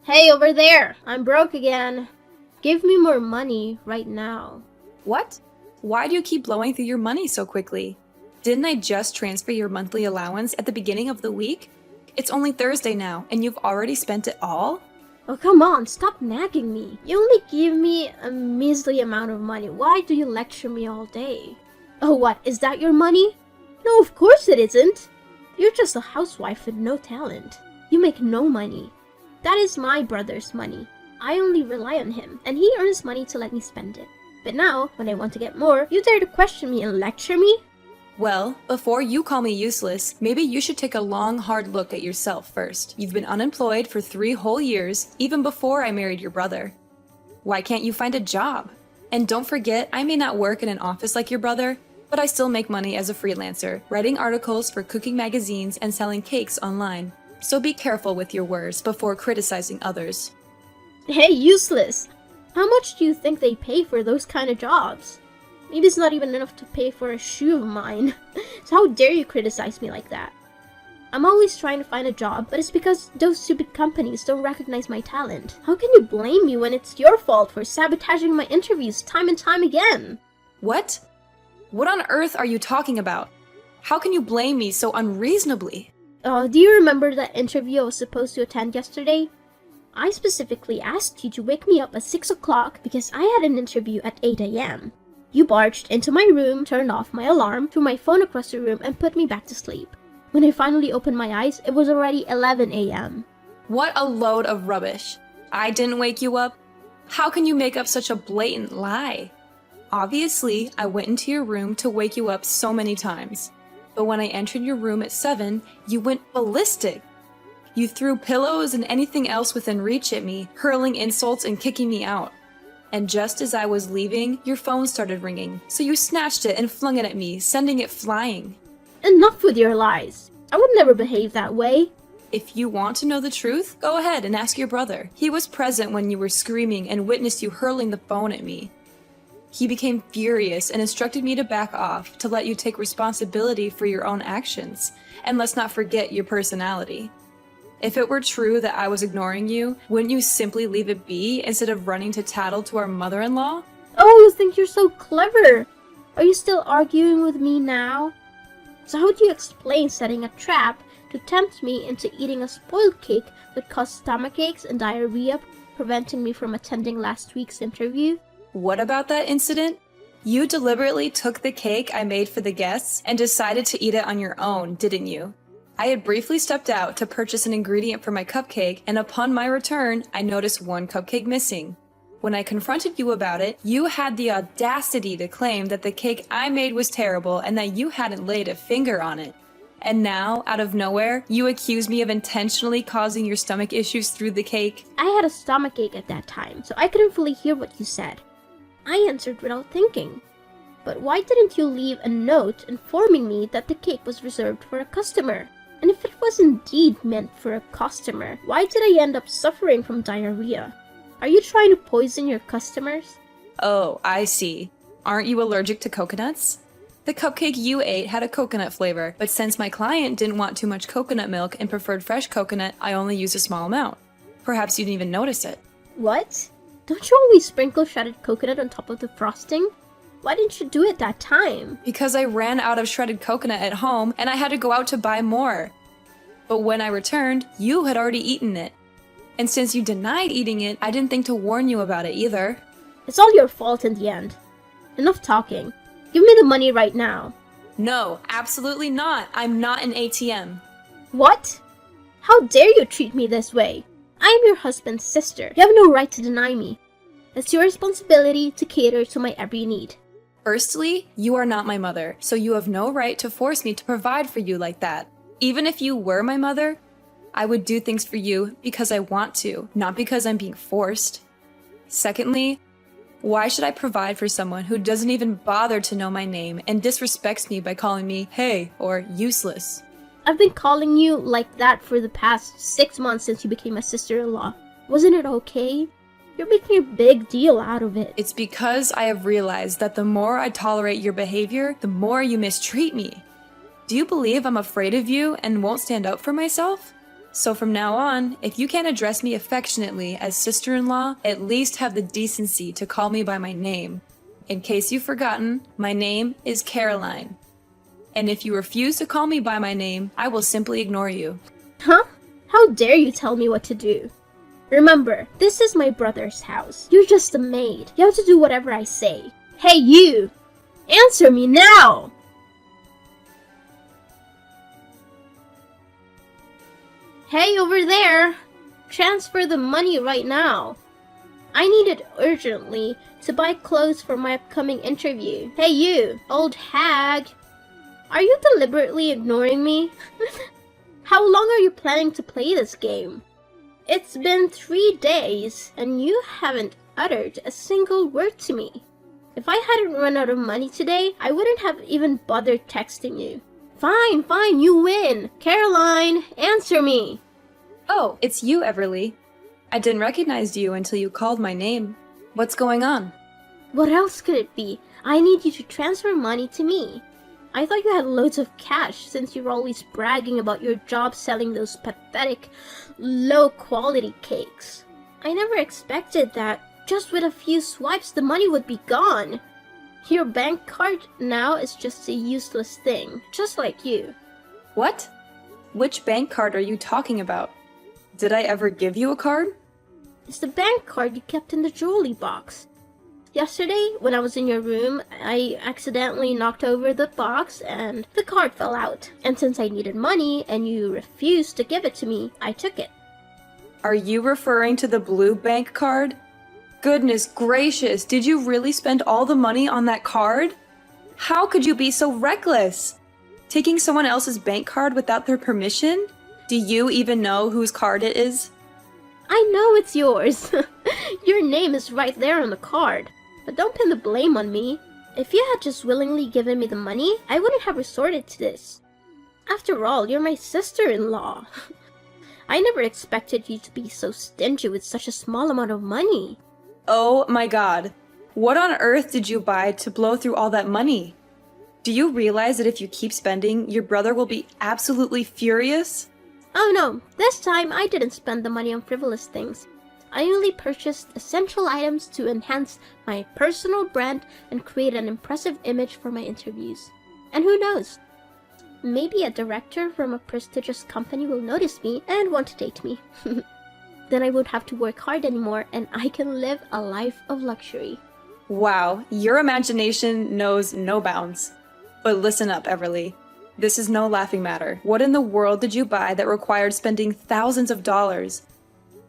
Hey, over there! I'm broke again. Give me more money right now. What? Why do you keep blowing through your money so quickly? Didn't I just transfer your monthly allowance at the beginning of the week? It's only Thursday now, and you've already spent it all? Oh, come on, stop nagging me. You only give me a measly amount of money. Why do you lecture me all day? Oh, what? Is that your money? No, of course it isn't. You're just a housewife with no talent. You make no money. That is my brother's money. I only rely on him, and he earns money to let me spend it. But now, when I want to get more, you dare to question me and lecture me? Well, before you call me useless, maybe you should take a long, hard look at yourself first. You've been unemployed for 3 whole years, even before I married your brother. Why can't you find a job? And don't forget, I may not work in an office like your brother, but I still make money as a freelancer, writing articles for cooking magazines and selling cakes online. So be careful with your words before criticizing others. Hey, useless! How much do you think they pay for those kind of jobs? Maybe it's not even enough to pay for a shoe of mine. So how dare you criticize me like that? I'm always trying to find a job, but it's because those stupid companies don't recognize my talent. How can you blame me when it's your fault for sabotaging my interviews time and time again? What? What on earth are you talking about? How can you blame me so unreasonably? Do you remember that interview I was supposed to attend yesterday? I specifically asked you to wake me up at 6 o'clock because I had an interview at 8 a.m. You barged into my room, turned off my alarm, threw my phone across the room, and put me back to sleep. When I finally opened my eyes, it was already 11 a.m. What a load of rubbish. I didn't wake you up? How can you make up such a blatant lie? Obviously, I went into your room to wake you up so many times. But when I entered your room at 7, you went ballistic. You threw pillows and anything else within reach at me, hurling insults and kicking me out. And just as I was leaving, your phone started ringing, so you snatched it and flung it at me, sending it flying. Enough with your lies. I would never behave that way. If you want to know the truth, go ahead and ask your brother. He was present when you were screaming and witnessed you hurling the phone at me. He became furious and instructed me to back off to let you take responsibility for your own actions, and let's not forget your personality. If it were true that I was ignoring you, wouldn't you simply leave it be instead of running to tattle to our mother-in-law? Oh, you think you're so clever. Are you still arguing with me now? So how do you explain setting a trap to tempt me into eating a spoiled cake that caused stomach aches and diarrhea, preventing me from attending last week's interview? What about that incident? You deliberately took the cake I made for the guests and decided to eat it on your own, didn't you? I had briefly stepped out to purchase an ingredient for my cupcake, and upon my return, I noticed one cupcake missing. When I confronted you about it, you had the audacity to claim that the cake I made was terrible and that you hadn't laid a finger on it. And now, out of nowhere, you accuse me of intentionally causing your stomach issues through the cake? I had a stomachache at that time, so I couldn't fully hear what you said. I answered without thinking. But why didn't you leave a note informing me that the cake was reserved for a customer? And if it was indeed meant for a customer, why did I end up suffering from diarrhea? Are you trying to poison your customers? Oh, I see. Aren't you allergic to coconuts? The cupcake you ate had a coconut flavor, but since my client didn't want too much coconut milk and preferred fresh coconut, I only used a small amount. Perhaps you didn't even notice it. What? Don't you always sprinkle shredded coconut on top of the frosting? Why didn't you do it that time? Because I ran out of shredded coconut at home and I had to go out to buy more. But when I returned, you had already eaten it. And since you denied eating it, I didn't think to warn you about it either. It's all your fault in the end. Enough talking. Give me the money right now. No, absolutely not. I'm not an ATM. What? How dare you treat me this way? I am your husband's sister. You have no right to deny me. It's your responsibility to cater to my every need. Firstly, you are not my mother, so you have no right to force me to provide for you like that. Even if you were my mother, I would do things for you because I want to, not because I'm being forced. Secondly, why should I provide for someone who doesn't even bother to know my name and disrespects me by calling me hey or useless? I've been calling you like that for the past 6 months since you became my sister-in-law. Wasn't it okay? You're making a big deal out of it. It's because I have realized that the more I tolerate your behavior, the more you mistreat me. Do you believe I'm afraid of you and won't stand up for myself? So from now on, if you can't address me affectionately as sister-in-law, at least have the decency to call me by my name. In case you've forgotten, my name is Caroline. And if you refuse to call me by my name, I will simply ignore you. Huh? How dare you tell me what to do? Remember, this is my brother's house. You're just a maid. You have to do whatever I say. Hey, you! Answer me now! Hey, over there! Transfer the money right now. I need it urgently to buy clothes for my upcoming interview. Hey, you, old hag! Are you deliberately ignoring me? How long are you planning to play this game? It's been 3 days, and you haven't uttered a single word to me. If I hadn't run out of money today, I wouldn't have even bothered texting you. Fine, you win. Caroline, answer me. Oh, it's you, Everly. I didn't recognize you until you called my name. What's going on? What else could it be? I need you to transfer money to me. I thought you had loads of cash since you're always bragging about your job selling those pathetic, low-quality cakes. I never expected that just with a few swipes the money would be gone. Your bank card now is just a useless thing, just like you. What? Which bank card are you talking about? Did I ever give you a card? It's the bank card you kept in the jewelry box. Yesterday, when I was in your room, I accidentally knocked over the box and the card fell out. And since I needed money and you refused to give it to me, I took it. Are you referring to the blue bank card? Goodness gracious, did you really spend all the money on that card? How could you be so reckless? Taking someone else's bank card without their permission? Do you even know whose card it is? I know it's yours. Your name is right there on the card. But don't pin the blame on me. If you had just willingly given me the money, I wouldn't have resorted to this. After all, you're my sister-in-law. I never expected you to be so stingy with such a small amount of money. Oh my god. What on earth did you buy to blow through all that money? Do you realize that if you keep spending, your brother will be absolutely furious? Oh no, this time I didn't spend the money on frivolous things. I only purchased essential items to enhance my personal brand and create an impressive image for my interviews. And who knows? Maybe a director from a prestigious company will notice me and want to date me. Then I won't have to work hard anymore and I can live a life of luxury. Wow, your imagination knows no bounds. But listen up, Everly. This is no laughing matter. What in the world did you buy that required spending thousands of dollars?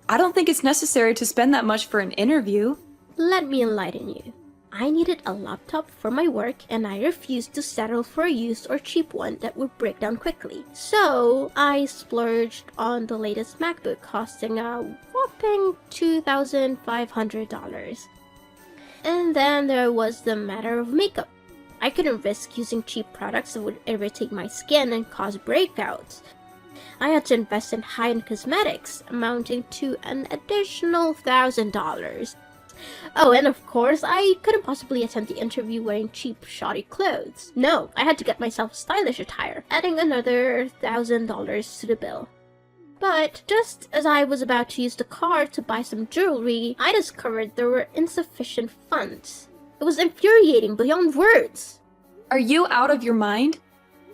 I don't think it's necessary to spend that much for an interview. Let me enlighten you. I needed a laptop for my work and I refused to settle for a used or cheap one that would break down quickly. So I splurged on the latest MacBook costing a whopping $2,500. And then there was the matter of makeup. I couldn't risk using cheap products that would irritate my skin and cause breakouts. I had to invest in high-end cosmetics, amounting to an additional $1,000. Oh, and of course, I couldn't possibly attend the interview wearing cheap, shoddy clothes. No, I had to get myself stylish attire, adding another $1,000 to the bill. But just as I was about to use the card to buy some jewelry, I discovered there were insufficient funds. It was infuriating beyond words. Are you out of your mind?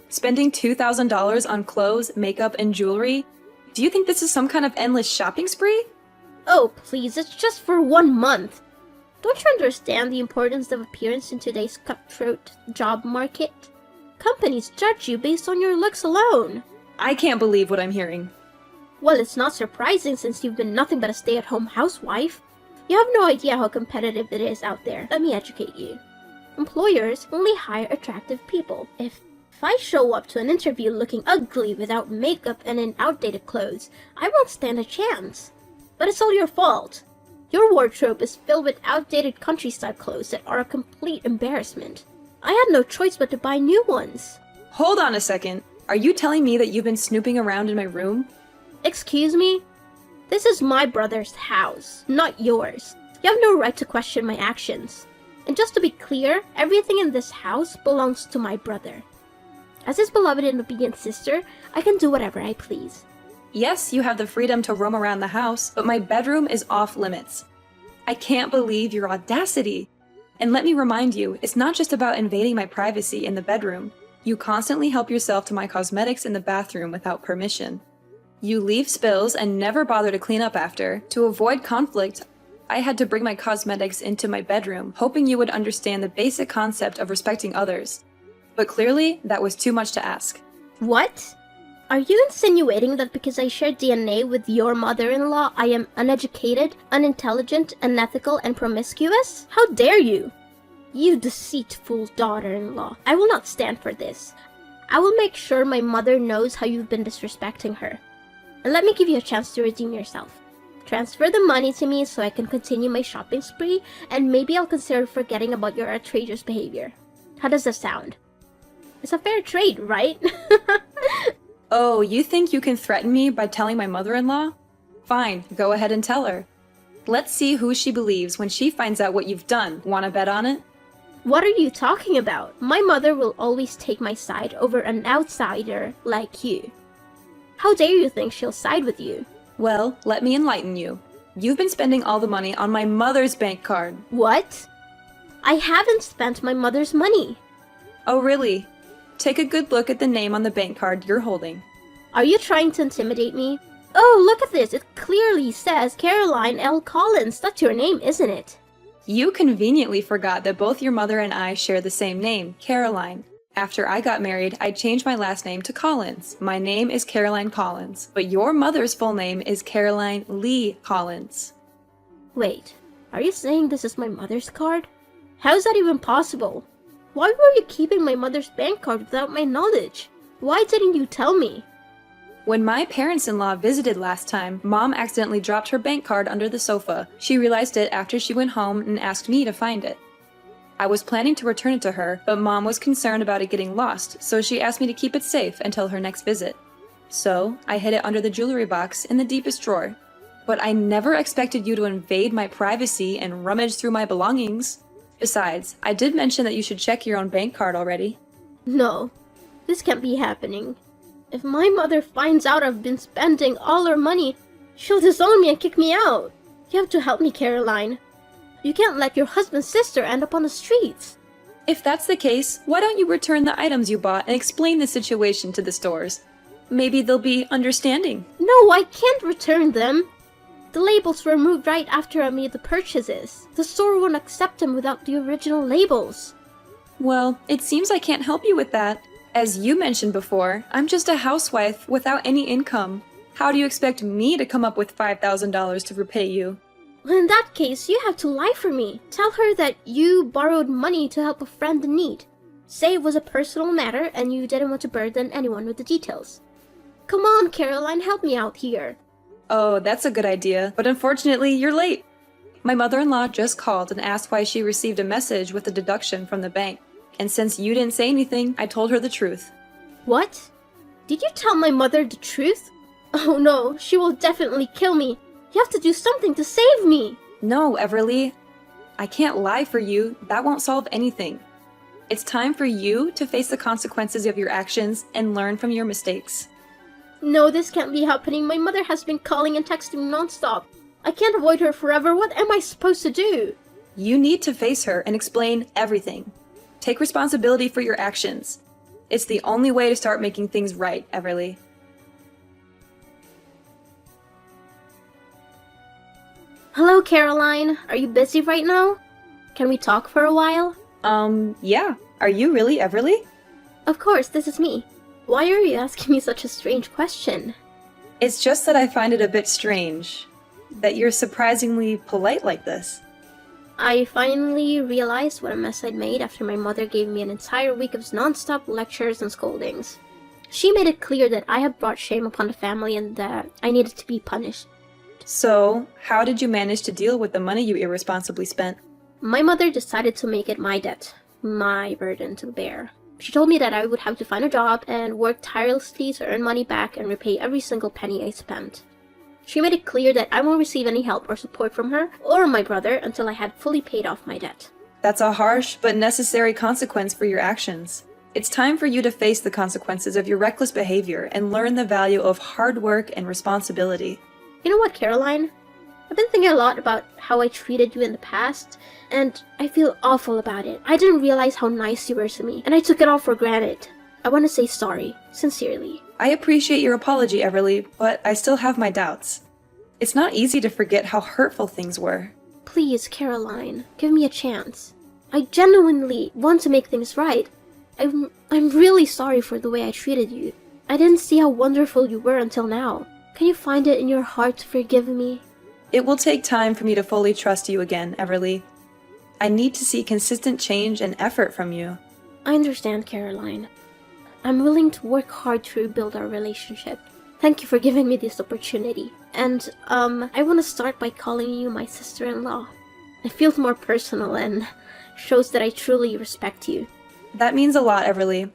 Spending $2,000 on clothes, makeup, and jewelry? Do you think this is some kind of endless shopping spree? Oh, please, it's just for 1 month. Don't you understand the importance of appearance in today's cutthroat job market? Companies judge you based on your looks alone. I can't believe what I'm hearing. Well, it's not surprising since you've been nothing but a stay-at-home housewife. You have no idea how competitive it is out there. Let me educate you. Employers only hire attractive people. If I show up to an interview looking ugly without makeup and in outdated clothes, I won't stand a chance. But it's all your fault. Your wardrobe is filled with outdated countryside clothes that are a complete embarrassment. I had no choice but to buy new ones. Hold on a second. Are you telling me that you've been snooping around in my room? Excuse me? This is my brother's house, not yours. You have no right to question my actions. And just to be clear, everything in this house belongs to my brother. As his beloved and obedient sister, I can do whatever I please. Yes, you have the freedom to roam around the house, but my bedroom is off limits. I can't believe your audacity. And let me remind you, it's not just about invading my privacy in the bedroom. You constantly help yourself to my cosmetics in the bathroom without permission. You leave spills and never bother to clean up after. To avoid conflict, I had to bring my cosmetics into my bedroom, hoping you would understand the basic concept of respecting others. But clearly, that was too much to ask. What? Are you insinuating that because I share DNA with your mother-in-law, I am uneducated, unintelligent, unethical, and promiscuous? How dare you? You deceitful daughter-in-law. I will not stand for this. I will make sure my mother knows how you've been disrespecting her. And let me give you a chance to redeem yourself. Transfer the money to me so I can continue my shopping spree, and maybe I'll consider forgetting about your outrageous behavior. How does that sound? It's a fair trade, right? Oh, you think you can threaten me by telling my mother-in-law? Fine, go ahead and tell her. Let's see who she believes when she finds out what you've done. Wanna bet on it? What are you talking about? My mother will always take my side over an outsider like you. How dare you think she'll side with you? Well, let me enlighten you. You've been spending all the money on my mother's bank card. What? I haven't spent my mother's money. Oh, really? Take a good look at the name on the bank card you're holding. Are you trying to intimidate me? Oh, look at this. It clearly says Caroline L. Collins. That's your name, isn't it? You conveniently forgot that both your mother and I share the same name, Caroline. After I got married, I changed my last name to Collins. My name is Caroline Collins, but your mother's full name is Caroline Lee Collins. Wait, are you saying this is my mother's card? How is that even possible? Why were you keeping my mother's bank card without my knowledge? Why didn't you tell me? When my parents-in-law visited last time, Mom accidentally dropped her bank card under the sofa. She realized it after she went home and asked me to find it. I was planning to return it to her, but Mom was concerned about it getting lost, so she asked me to keep it safe until her next visit. So, I hid it under the jewelry box in the deepest drawer. But I never expected you to invade my privacy and rummage through my belongings. Besides, I did mention that you should check your own bank card already. No, this can't be happening. If my mother finds out I've been spending all her money, she'll disown me and kick me out. You have to help me, Caroline. You can't let your husband's sister end up on the streets. If that's the case, why don't you return the items you bought and explain the situation to the stores? Maybe they'll be understanding. No, I can't return them. The labels were removed right after I made the purchases. The store won't accept them without the original labels. Well, it seems I can't help you with that. As you mentioned before, I'm just a housewife without any income. How do you expect me to come up with $5,000 to repay you? Well, in that case, you have to lie for me. Tell her that you borrowed money to help a friend in need. Say it was a personal matter and you didn't want to burden anyone with the details. Come on, Caroline, help me out here. Oh, that's a good idea, but unfortunately, you're late. My mother-in-law just called and asked why she received a message with a deduction from the bank. And since you didn't say anything, I told her the truth. What? Did you tell my mother the truth? Oh no, she will definitely kill me. You have to do something to save me. No, Everly. I can't lie for you. That won't solve anything. It's time for you to face the consequences of your actions and learn from your mistakes. No, this can't be happening. My mother has been calling and texting nonstop. I can't avoid her forever. What am I supposed to do? You need to face her and explain everything. Take responsibility for your actions. It's the only way to start making things right, Everly. Hello, Caroline. Are you busy right now? Can we talk for a while? Yeah. Are you really Everly? Of course, this is me. Why are you asking me such a strange question? It's just that I find it a bit strange that you're surprisingly polite like this. I finally realized what a mess I'd made after my mother gave me an entire week of non-stop lectures and scoldings. She made it clear that I had brought shame upon the family and that I needed to be punished. So, how did you manage to deal with the money you irresponsibly spent? My mother decided to make it my debt, my burden to bear. She told me that I would have to find a job and work tirelessly to earn money back and repay every single penny I spent. She made it clear that I won't receive any help or support from her or my brother until I had fully paid off my debt. That's a harsh but necessary consequence for your actions. It's time for you to face the consequences of your reckless behavior and learn the value of hard work and responsibility. You know what, Caroline? I've been thinking a lot about how I treated you in the past, and I feel awful about it. I didn't realize how nice you were to me, and I took it all for granted. I want to say sorry, sincerely. I appreciate your apology, Everly, but I still have my doubts. It's not easy to forget how hurtful things were. Please, Caroline, give me a chance. I genuinely want to make things right. I'm really sorry for the way I treated you. I didn't see how wonderful you were until now. Can you find it in your heart to forgive me? It will take time for me to fully trust you again, Everly. I need to see consistent change and effort from you. I understand, Caroline. I'm willing to work hard to rebuild our relationship. Thank you for giving me this opportunity. And, I want to start by calling you my sister-in-law. It feels more personal and shows that I truly respect you. That means a lot, Everly.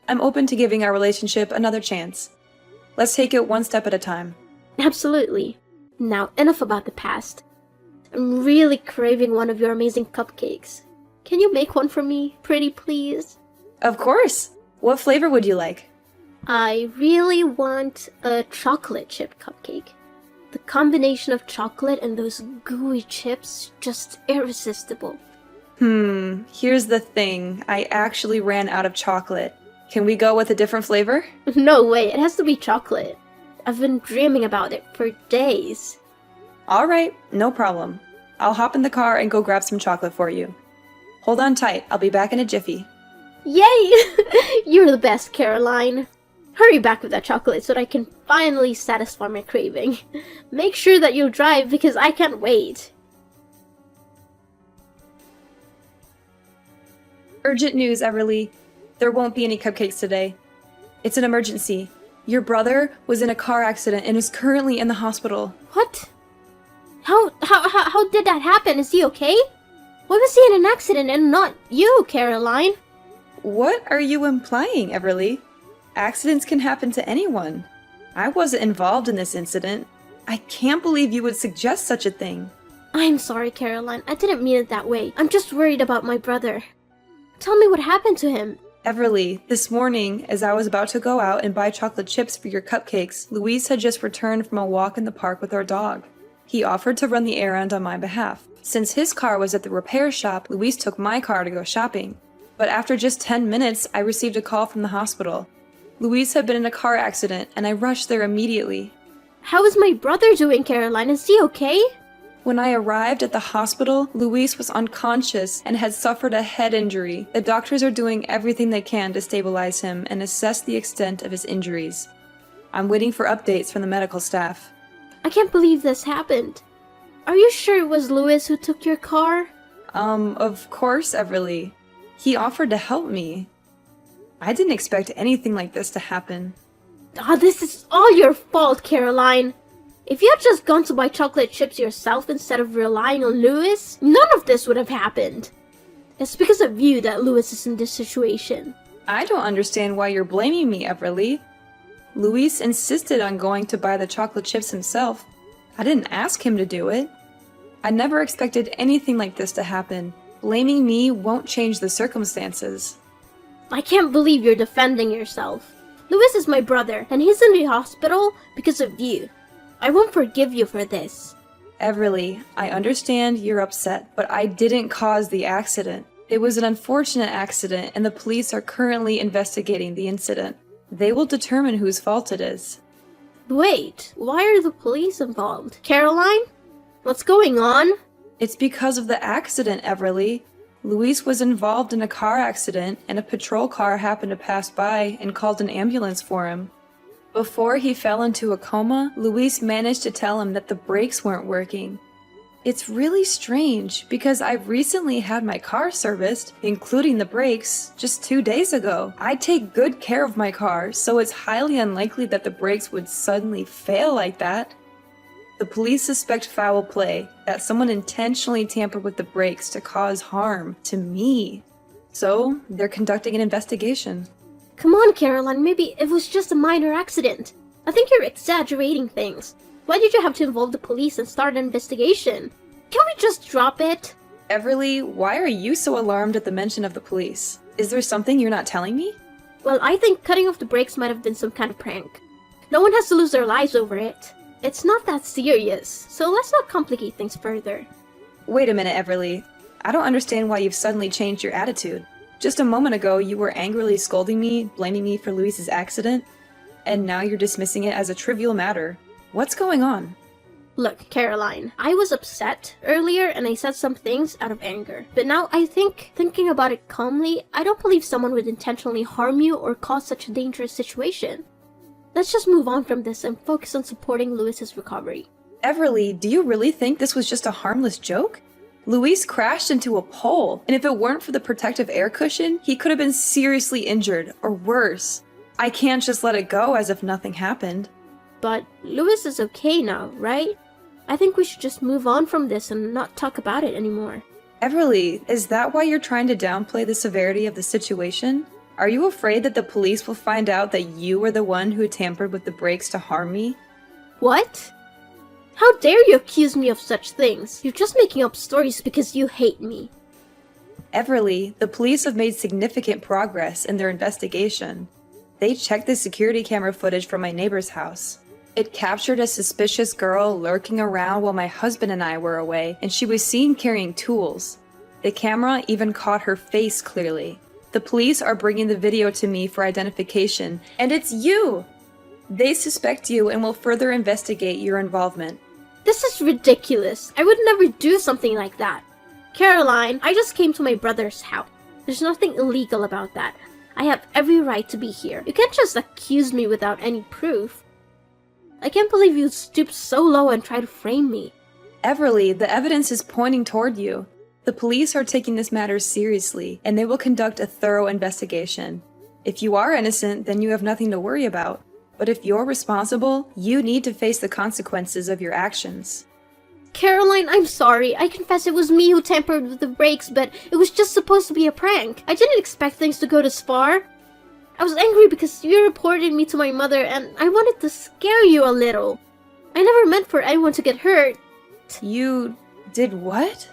I'm open to giving our relationship another chance. Let's take it one step at a time. Absolutely. Now, enough about the past. I'm really craving one of your amazing cupcakes. Can you make one for me, pretty please? Of course! What flavor would you like? I really want a chocolate chip cupcake. The combination of chocolate and those gooey chips, just irresistible. Here's the thing. I actually ran out of chocolate. Can we go with a different flavor? No way, it has to be chocolate. I've been dreaming about it for days. Alright, no problem. I'll hop in the car and go grab some chocolate for you. Hold on tight, I'll be back in a jiffy. Yay! You're the best, Caroline. Hurry back with that chocolate so that I can finally satisfy my craving. Make sure that you'll drive because I can't wait. Urgent news, Everly. There won't be any cupcakes today. It's an emergency. Your brother was in a car accident and is currently in the hospital. What? How did that happen? Is he okay? Why was he in an accident and not you, Caroline? What are you implying, Everly? Accidents can happen to anyone. I wasn't involved in this incident. I can't believe you would suggest such a thing. I'm sorry, Caroline. I didn't mean it that way. I'm just worried about my brother. Tell me what happened to him. Everly, this morning, as I was about to go out and buy chocolate chips for your cupcakes, Luis had just returned from a walk in the park with our dog. He offered to run the errand on my behalf. Since his car was at the repair shop, Luis took my car to go shopping. But after just 10 minutes, I received a call from the hospital. Luis had been in a car accident, and I rushed there immediately. How is my brother doing, Caroline? Is he okay? When I arrived at the hospital, Luis was unconscious and had suffered a head injury. The doctors are doing everything they can to stabilize him and assess the extent of his injuries. I'm waiting for updates from the medical staff. I can't believe this happened. Are you sure it was Louis who took your car? Of course, Everly. He offered to help me. I didn't expect anything like this to happen. This is all your fault, Caroline. If you had just gone to buy chocolate chips yourself instead of relying on Louis, none of this would have happened. It's because of you that Louis is in this situation. I don't understand why you're blaming me, Everly. Luis insisted on going to buy the chocolate chips himself. I didn't ask him to do it. I never expected anything like this to happen. Blaming me won't change the circumstances. I can't believe you're defending yourself. Louis is my brother, and he's in the hospital because of you. I won't forgive you for this. Everly, I understand you're upset, but I didn't cause the accident. It was an unfortunate accident, and the police are currently investigating the incident. They will determine whose fault it is. Wait, why are the police involved? Caroline? What's going on? It's because of the accident, Everly. Luis was involved in a car accident, and a patrol car happened to pass by and called an ambulance for him. Before he fell into a coma, Luis managed to tell him that the brakes weren't working. It's really strange, because I've recently had my car serviced, including the brakes, just 2 days ago. I take good care of my car, so it's highly unlikely that the brakes would suddenly fail like that. The police suspect foul play, that someone intentionally tampered with the brakes to cause harm to me. So, they're conducting an investigation. Come on, Caroline, maybe it was just a minor accident. I think you're exaggerating things. Why did you have to involve the police and start an investigation? Can we just drop it? Everly, why are you so alarmed at the mention of the police? Is there something you're not telling me? Well, I think cutting off the brakes might have been some kind of prank. No one has to lose their lives over it. It's not that serious, so let's not complicate things further. Wait a minute, Everly. I don't understand why you've suddenly changed your attitude. Just a moment ago, you were angrily scolding me, blaming me for Luis's accident, and now you're dismissing it as a trivial matter. What's going on? Look, Caroline, I was upset earlier and I said some things out of anger. But now I think, thinking about it calmly, I don't believe someone would intentionally harm you or cause such a dangerous situation. Let's just move on from this and focus on supporting Luis's recovery. Everly, do you really think this was just a harmless joke? Luis crashed into a pole, and if it weren't for the protective air cushion, he could have been seriously injured, or worse. I can't just let it go as if nothing happened. But Luis is okay now, right? I think we should just move on from this and not talk about it anymore. Everly, is that why you're trying to downplay the severity of the situation? Are you afraid that the police will find out that you were the one who tampered with the brakes to harm me? What? How dare you accuse me of such things? You're just making up stories because you hate me. Everly, the police have made significant progress in their investigation. They checked the security camera footage from my neighbor's house. It captured a suspicious girl lurking around while my husband and I were away, and she was seen carrying tools. The camera even caught her face clearly. The police are bringing the video to me for identification, and it's you! They suspect you and will further investigate your involvement. This is ridiculous. I would never do something like that. Caroline, I just came to my brother's house. There's nothing illegal about that. I have every right to be here. You can't just accuse me without any proof. I can't believe you stooped so low and tried to frame me. Everly, the evidence is pointing toward you. The police are taking this matter seriously, and they will conduct a thorough investigation. If you are innocent, then you have nothing to worry about. But if you're responsible, you need to face the consequences of your actions. Caroline, I'm sorry. I confess it was me who tampered with the brakes, but it was just supposed to be a prank. I didn't expect things to go this far. I was angry because you reported me to my mother and I wanted to scare you a little. I never meant for anyone to get hurt. You did what?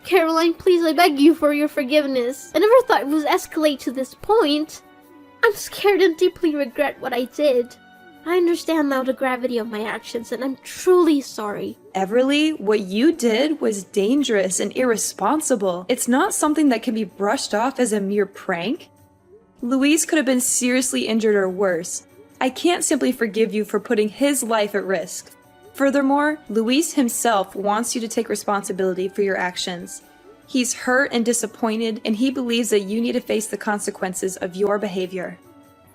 Caroline, please, I beg you for your forgiveness. I never thought it would escalate to this point. I'm scared and deeply regret what I did. I understand now the gravity of my actions and I'm truly sorry. Everly, what you did was dangerous and irresponsible. It's not something that can be brushed off as a mere prank. Luis could have been seriously injured or worse. I can't simply forgive you for putting his life at risk. Furthermore, Luis himself wants you to take responsibility for your actions. He's hurt and disappointed, and he believes that you need to face the consequences of your behavior.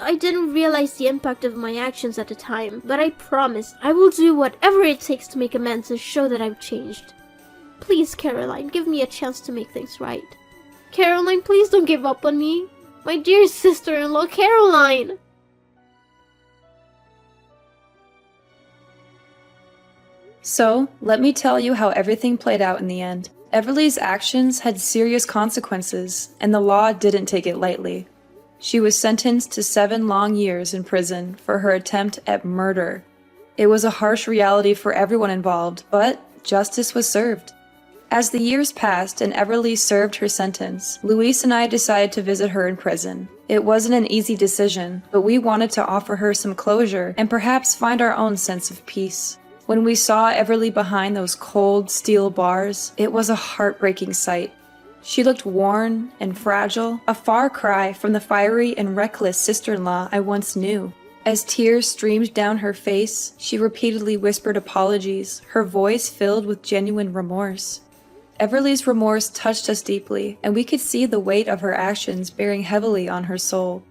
I didn't realize the impact of my actions at the time, but I promise I will do whatever it takes to make amends and show that I've changed. Please, Caroline, give me a chance to make things right. Caroline, please don't give up on me. My dear sister-in-law, Caroline! So, let me tell you how everything played out in the end. Everly's actions had serious consequences, and the law didn't take it lightly. She was sentenced to 7 long years in prison for her attempt at murder. It was a harsh reality for everyone involved, but justice was served. As the years passed and Everly served her sentence, Luis and I decided to visit her in prison. It wasn't an easy decision, but we wanted to offer her some closure and perhaps find our own sense of peace. When we saw Everly behind those cold steel bars, it was a heartbreaking sight. She looked worn and fragile, a far cry from the fiery and reckless sister-in-law I once knew. As tears streamed down her face, she repeatedly whispered apologies, her voice filled with genuine remorse. Everly's remorse touched us deeply, and we could see the weight of her actions bearing heavily on her soul.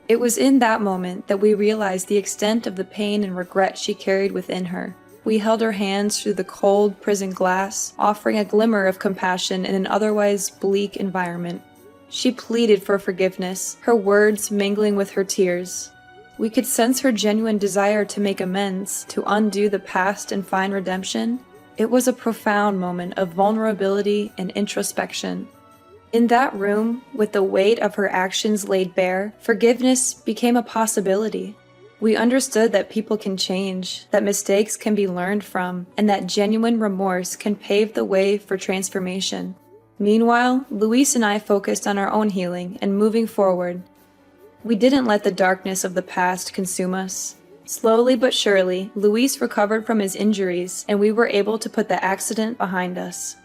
It was in that moment that we realized the extent of the pain and regret she carried within her. We held her hands through the cold prison glass, offering a glimmer of compassion in an otherwise bleak environment. She pleaded for forgiveness, her words mingling with her tears. We could sense her genuine desire to make amends, to undo the past and find redemption. It was a profound moment of vulnerability and introspection. In that room, with the weight of her actions laid bare, forgiveness became a possibility. We understood that people can change, that mistakes can be learned from, and that genuine remorse can pave the way for transformation. Meanwhile, Luis and I focused on our own healing and moving forward. We didn't let the darkness of the past consume us. Slowly but surely, Luis recovered from his injuries, and we were able to put the accident behind us.